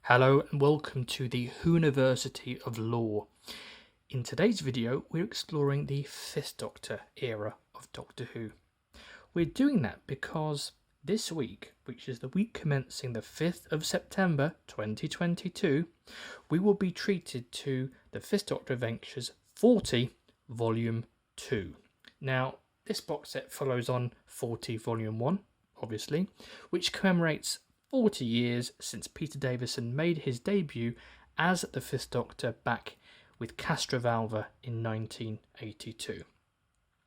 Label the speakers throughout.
Speaker 1: Hello and welcome to the Whoniversity of Lore. In today's video, we're exploring the 5th Doctor era of Doctor Who. We're doing that because this week, which is the week commencing the 5th of September 2022, we will be treated to the 5th Doctor Adventures 40 Volume 2. Now, this box set follows on 40 Volume 1, obviously, which commemorates 40 years since Peter Davison made his debut as the 5th Doctor back with Castrovalva in 1982.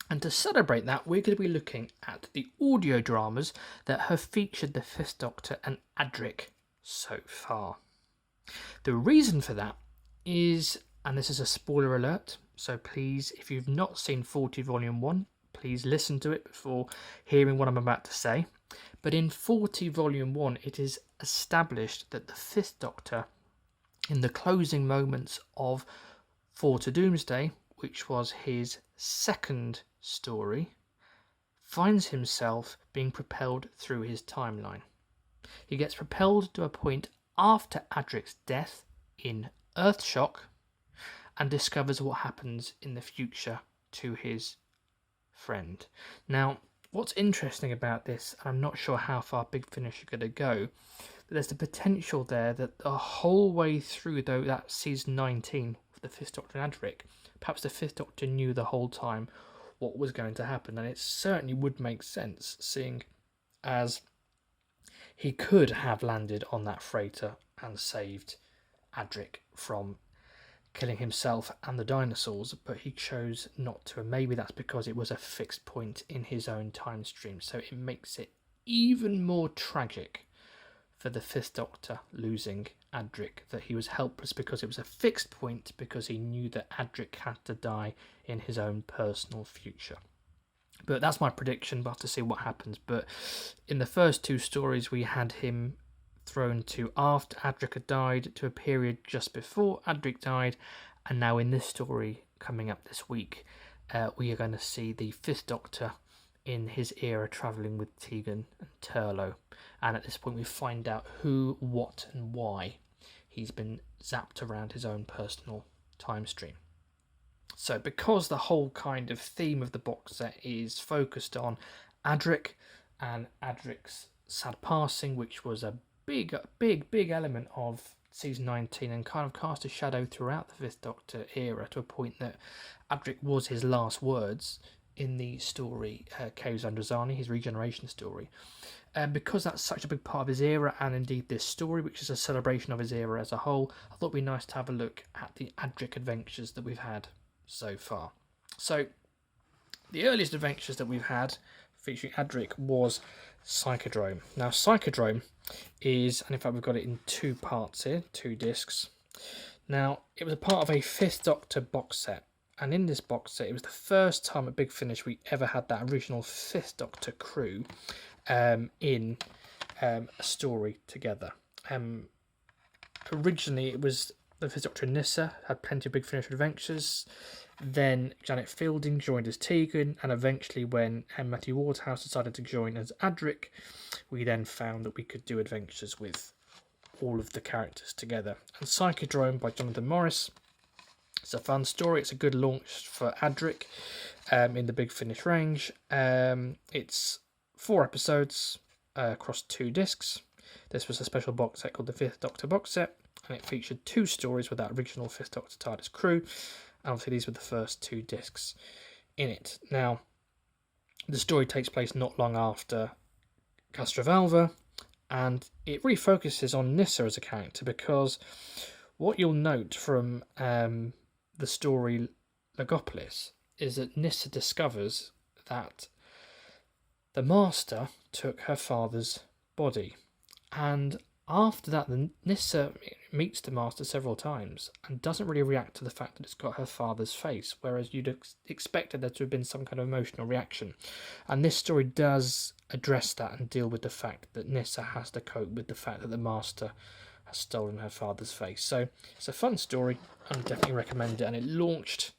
Speaker 1: And to celebrate that, we're going to be looking at the audio dramas that have featured the 5th Doctor and Adric so far. The reason for that is, and this is a spoiler alert, so please, if you've not seen 40 Volume 1, please listen to it before hearing what I'm about to say. But in 40 Volume 1, it is established that the 5th Doctor, in the closing moments of Four to Doomsday, which was his second story, finds himself being propelled through his timeline. He gets propelled to a point after Adric's death in Earthshock and discovers what happens in the future to his friend. Now, what's interesting about this, and I'm not sure how far Big Finish are going to go, but there's the potential there that the whole way through, though, that season 19 of the 5th Doctor and Adric, perhaps the 5th Doctor knew the whole time what was going to happen, and it certainly would make sense, seeing as he could have landed on that freighter and saved Adric from killing himself and the dinosaurs, but he chose not to, and maybe that's because it was a fixed point in his own time stream, so it makes it even more tragic for the 5th Doctor losing Adric, that he was helpless because it was a fixed point, because he knew that Adric had to die in his own personal future. But that's my prediction, we'll have to see what happens. But in the first two stories, we had him thrown to after Adric had died, to a period just before Adric died, and now in this story coming up this week, we are going to see the 5th Doctor in his era travelling with Tegan and Turlough, and at this point we find out who, what and why he's been zapped around his own personal time stream. So because the whole kind of theme of the box set is focused on Adric and Adric's sad passing, which was a big element of season 19 and kind of cast a shadow throughout the 5th Doctor era, to a point that Adric was his last words in the story Caves Under Zani, his regeneration story. Because that's such a big part of his era, and indeed this story, which is a celebration of his era as a whole, I thought it'd be nice to have a look at the Adric adventures that we've had so far. So the earliest adventures that we've had featuring Adric was Psychodrome. Now, Psychodrome is, and in fact we've got it in two parts here, two discs. Now, it was a part of a 5th Doctor box set, and in this box set, it was the first time at Big Finish we ever had that original 5th Doctor crew in a story together. Originally, it was the 5th Doctor and Nyssa had plenty of Big Finish adventures. Then Janet Fielding joined as Tegan, and eventually when Matthew Wardhouse decided to join as Adric, we then found that we could do adventures with all of the characters together. And Psychodrome by Jonathan Morris, it's a fun story, it's a good launch for Adric in the Big Finish range. It's 4 episodes across 2 discs. This was a special box set called the 5th Doctor box set, and it featured 2 stories with that original 5th Doctor TARDIS crew. Obviously, these were the first 2 discs in it. Now, the story takes place not long after Castrovalva, and it really focuses on Nyssa as a character, because what you'll note from the story Logopolis is that Nyssa discovers that the Master took her father's body, and after that, Nyssa meets the Master several times and doesn't really react to the fact that it's got her father's face, whereas you'd expected there to have been some kind of emotional reaction. And this story does address that and deal with the fact that Nyssa has to cope with the fact that the Master has stolen her father's face. So it's a fun story, and I definitely recommend it, and it launched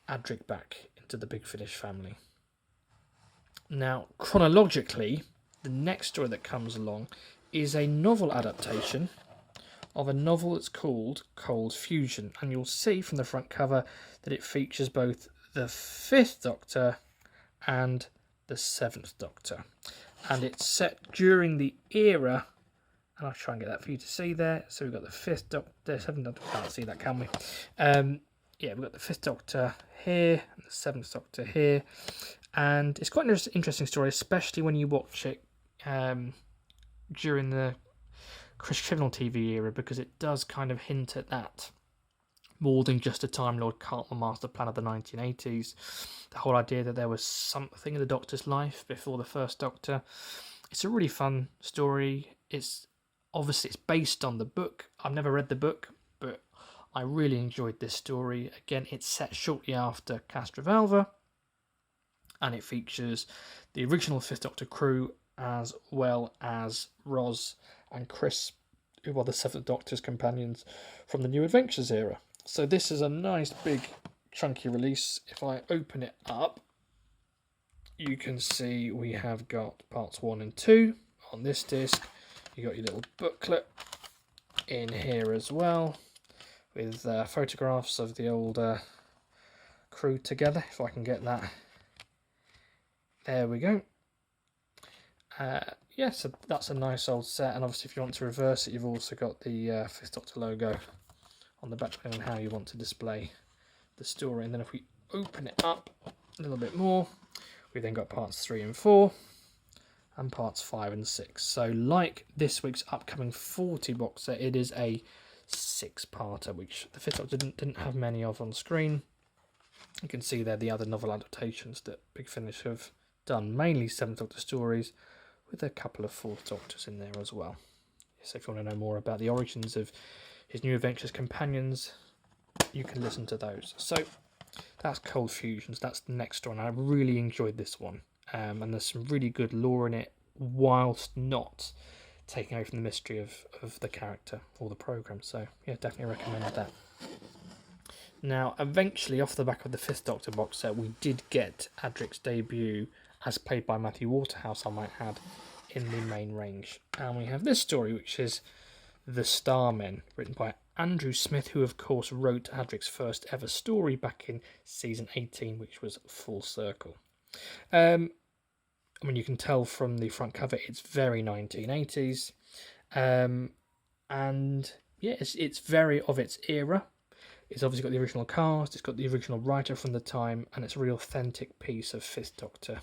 Speaker 1: Adric back into the Big Finish family. Now, chronologically, the next story that comes along is a novel adaptation of a novel that's called Cold Fusion, and you'll see from the front cover that it features both the 5th Doctor and the 7th Doctor, and it's set during the era, and I'll try and get that for you to see there. So we've got the 5th Doctor, 7th Doctor, can't see that, can we? Yeah, we've got the 5th Doctor here, and the 7th Doctor here, and it's quite an interesting story, especially when you watch it during the Chris Chibnall TV era, because it does kind of hint at that more than just a Time Lord Cartman master plan of the 1980s. The whole idea that there was something in the Doctor's life before the first Doctor. It's a really fun story. It's based on the book. I've never read the book, but I really enjoyed this story. Again, it's set shortly after Castrovalva, and it features the original 5th Doctor crew as well as Roz and Chris, who are the 7th Doctor's companions from the New Adventures era. So this is a nice big chunky release. If I open it up, you can see we have got parts 1 and 2 on this disc. You got your little booklet in here as well, with photographs of the old crew together, if I can get that. There we go. Yeah, so that's a nice old set, and obviously if you want to reverse it, you've also got the 5th Doctor logo on the back, depending on how you want to display the story. And then if we open it up a little bit more, we've then got parts 3 and 4, and parts 5 and 6. So like this week's upcoming 40 box set, it is a 6-parter, which the 5th Doctor didn't have many of on screen. You can see there the other novel adaptations that Big Finish have done, mainly 7th Doctor stories, with a couple of 4th Doctors in there as well. So if you want to know more about the origins of his New Adventures companions, you can listen to those. So that's Cold Fusions, that's the next one. I really enjoyed this one, and there's some really good lore in it, whilst not taking away from the mystery of the character or the programme. So yeah, definitely recommend that. Now, eventually, off the back of the 5th Doctor box set, we did get Adric's debut, as played by Matthew Waterhouse, I might add, in the main range. And we have this story, which is The Starmen, written by Andrew Smith, who of course wrote Adric's first ever story back in season 18, which was Full Circle. I mean, you can tell from the front cover, it's very 1980s. And yeah, it's very of its era. It's obviously got the original cast, it's got the original writer from the time, and it's a really authentic piece of 5th Doctor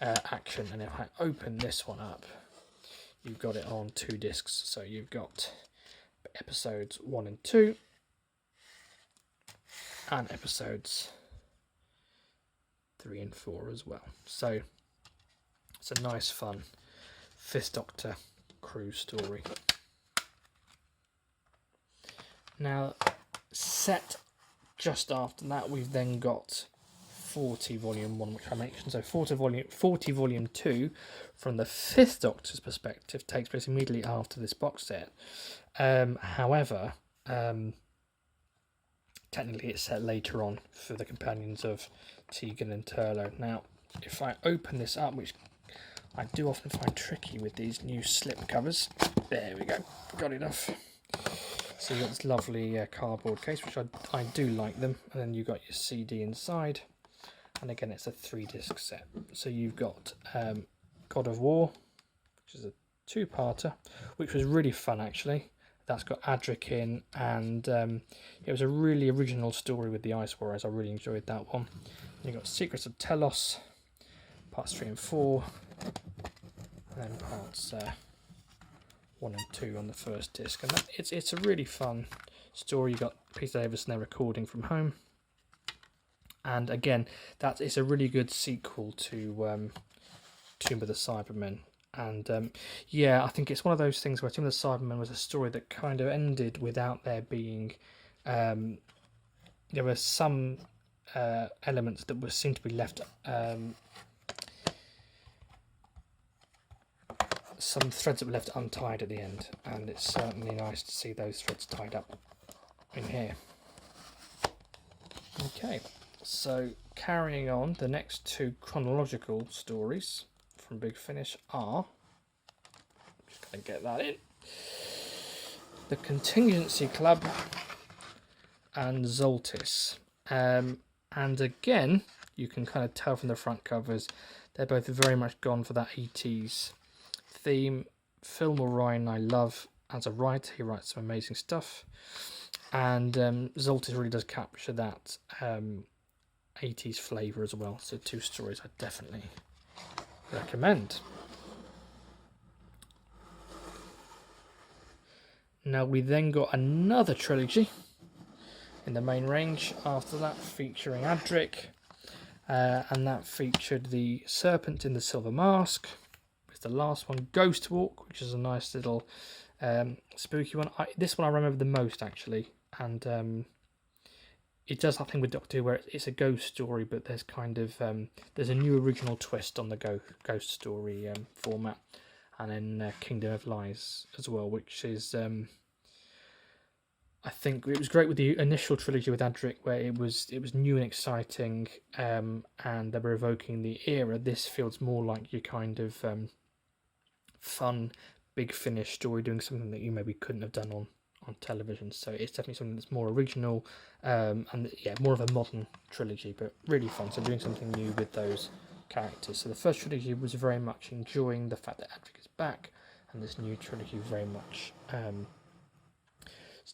Speaker 1: action. And if I open this one up, you've got it on 2 discs. So you've got episodes 1 and 2, and episodes 3 and 4 as well. So it's a nice, fun 5th Doctor crew story. Now, set just after that, we've then got 40 volume 1, which I mentioned. So 40 volume 2 from the 5th Doctor's perspective takes place immediately after this box set. However, technically it's set later on for the companions of Tegan and Turlough. Now, if I open this up, which I do often find tricky with these new slip covers, there we go, got it off. So you've got this lovely cardboard case, which I do like them, and then you've got your CD inside, and again it's a 3-disc set. So you've got God of War, which is a 2-parter, which was really fun actually. That's got Adric in, and it was a really original story with the Ice Warriors. I really enjoyed that one. And you've got Secrets of Telos, parts 3 and 4, and then parts 1 and 2 on the first disc. And it's a really fun story. You've got Peter Davison there recording from home, and again, it's a really good sequel to Tomb of the Cybermen. And yeah, I think it's one of those things where Tomb of the Cybermen was a story that kind of ended without there being there were some elements that seemed to be left, some threads that were left untied at the end, and it's certainly nice to see those threads tied up in here. Okay, so carrying on, the next 2 chronological stories from Big Finish are Just going to get that in. The Contingency Club and Zoltis. And again, you can kind of tell from the front covers, they're both very much gone for that 80s theme. Phil Mulroy I love as a writer. He writes some amazing stuff. And Zoltis really does capture that 80s flavour as well. So 2 stories I definitely recommend. Now we then got another trilogy in the main range after that, featuring Adric, and that featured The Serpent in the Silver Mask. It's the last one, Ghost Walk, which is a nice little spooky one. This one I remember the most, actually, and it does that thing with Doctor Who where it's a ghost story, but there's kind of there's a new original twist on the ghost story format, and then Kingdom of Lies as well, which is I think it was great with the initial trilogy with Adric, where it was new and exciting, and they were evoking the era. This feels more like your kind of fun Big Finish story, doing something that you maybe couldn't have done on television. So it's definitely something that's more original, and yeah, more of a modern trilogy, but really fun. So doing something new with those characters. So the first trilogy was very much enjoying the fact that Adric is back, and this new trilogy very much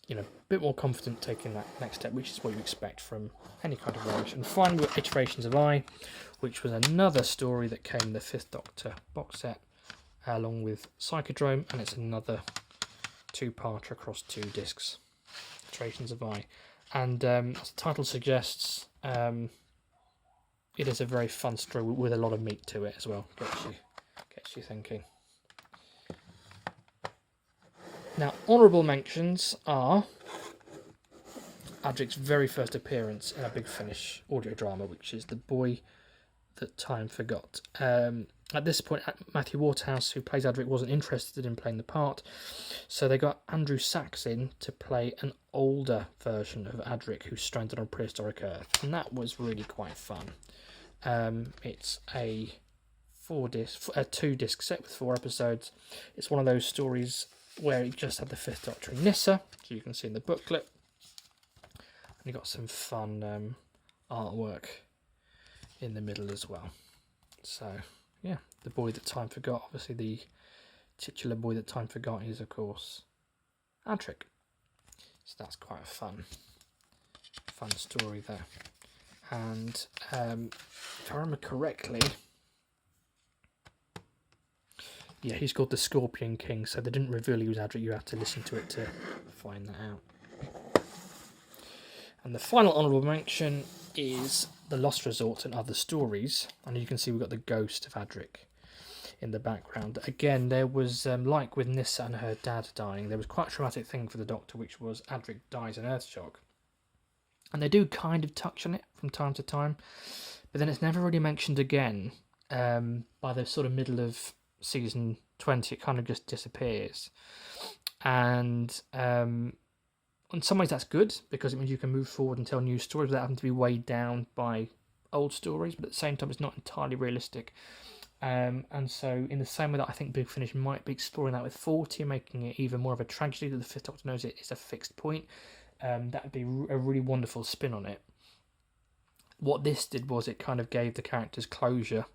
Speaker 1: a bit more confident taking that next step, which is what you expect from any kind of range. And finally, with Iterations of I, which was another story that came in the 5th Doctor box set, along with Psychodrome, and it's another 2-parter across 2 discs. Iterations of I, and as the title suggests, it is a very fun story with a lot of meat to it as well. Gets you thinking. Now, honourable mentions are Adric's very first appearance in a Big Finish audio drama, which is The Boy That Time Forgot. At this point, Matthew Waterhouse, who plays Adric, wasn't interested in playing the part, so they got Andrew Sachs in to play an older version of Adric, who's stranded on prehistoric Earth, and that was really quite fun. It's a 2-disc set with 4 episodes. It's one of those stories where it just had the 5th Doctor and Nyssa, so you can see in the booklet. And you got some fun artwork in the middle as well. So, yeah, The Boy That Time Forgot. Obviously, the titular Boy That Time Forgot is, of course, Adric. So that's quite a fun story there. And if I remember correctly, yeah, he's called the Scorpion King, so they didn't reveal he was Adric. You have to listen to it to find that out. And the final honourable mention is The Lost Resort and Other Stories. And you can see we've got the ghost of Adric in the background. Again, there was, like with Nyssa and her dad dying, there was quite a traumatic thing for the Doctor, which was Adric dies in Earthshock. And they do kind of touch on it from time to time, but then it's never really mentioned again. By the sort of middle of season 20, it kind of just disappears. And in some ways that's good, because it means you can move forward and tell new stories without having to be weighed down by old stories, but at the same time it's not entirely realistic. And so in the same way that I think Big Finish might be exploring that with 40, making it even more of a tragedy that the 5th Doctor knows it is a fixed point, that would be a really wonderful spin on it. What this did was it kind of gave the characters closure,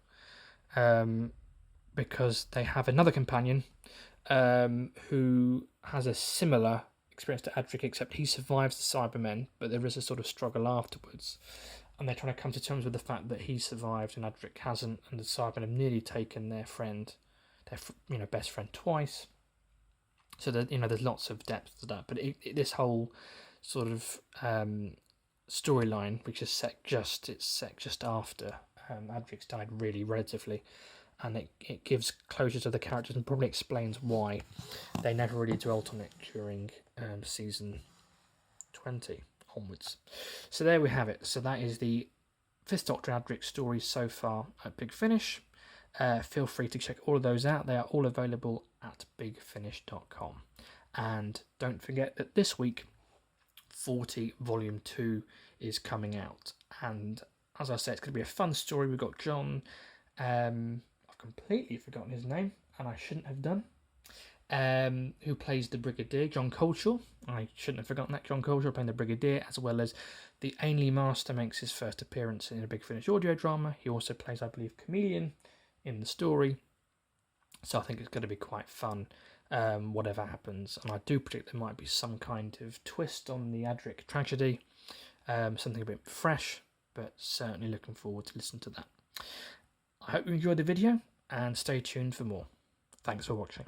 Speaker 1: because they have another companion who has a similar experience to Adric, except he survives the Cybermen, but there is a sort of struggle afterwards, and they're trying to come to terms with the fact that he survived and Adric hasn't, and the Cybermen have nearly taken their friend, their best friend, twice. So that there's lots of depth to that, but this whole sort of storyline, which is set just after Adric's died, really relatively, and it gives closure to the characters and probably explains why they never really dwelt on it during season 20 onwards. So there we have it. So that is the 5th Doctor Adric stories so far at Big Finish. Feel free to check all of those out. They are all available at bigfinish.com. And don't forget that this week 40 Volume 2 is coming out. And as I said, it's going to be a fun story. We've got John, I've completely forgotten his name, and I shouldn't have done. who plays the Brigadier, John Coleshaw. I shouldn't have forgotten that, John Coleshaw playing the Brigadier, as well as the Ainley Master makes his first appearance in a Big Finish audio drama. He also plays, I believe, Chameleon in the story. So I think it's going to be quite fun, whatever happens. And I do predict there might be some kind of twist on the Adric tragedy, something a bit fresh, but certainly looking forward to listen to that. I hope you enjoyed the video, and stay tuned for more. Thanks for watching.